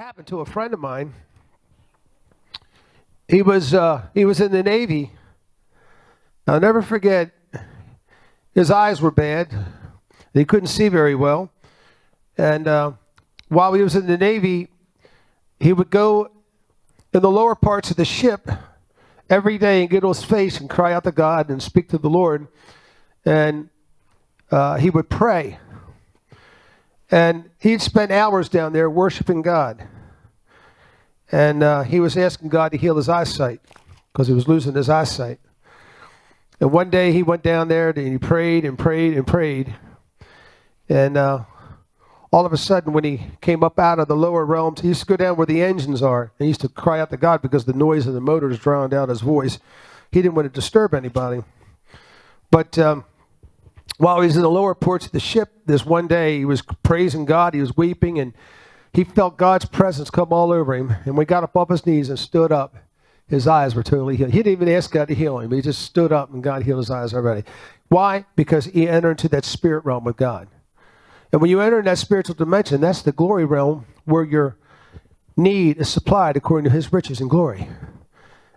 happened to a friend of mine. He was in the Navy. I'll never forget. His eyes were bad. He couldn't see very well. And while he was in the Navy, he would go in the lower parts of the ship every day and get on his face and cry out to God and speak to the Lord. And he would pray. And he'd spend hours down there worshiping God. And he was asking God to heal his eyesight because he was losing his eyesight. And one day he went down there and he prayed and prayed and prayed. And all of a sudden, when he came up out of the lower realms, he used to go down where the engines are. And he used to cry out to God because the noise of the motors drowned out his voice. He didn't want to disturb anybody. But while he was in the lower ports of the ship, this one day he was praising God. He was weeping, and he felt God's presence come all over him. And when he got up off his knees and stood up, his eyes were totally healed. He didn't even ask God to heal him. He just stood up, and God healed his eyes already. Why? Because he entered into that spirit realm with God. And when you enter in that spiritual dimension, that's the glory realm where your need is supplied according to his riches and glory. I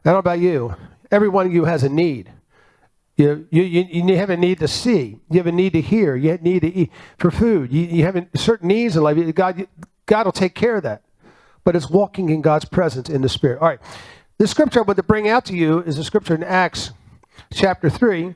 don't know about you. Every one of you has a need. You have a need to see. You have a need to hear. You have a need to eat for food. You have certain needs in life. God will take care of that. But it's walking in God's presence in the Spirit. All right. The scripture I want to bring out to you is a scripture in Acts chapter 3.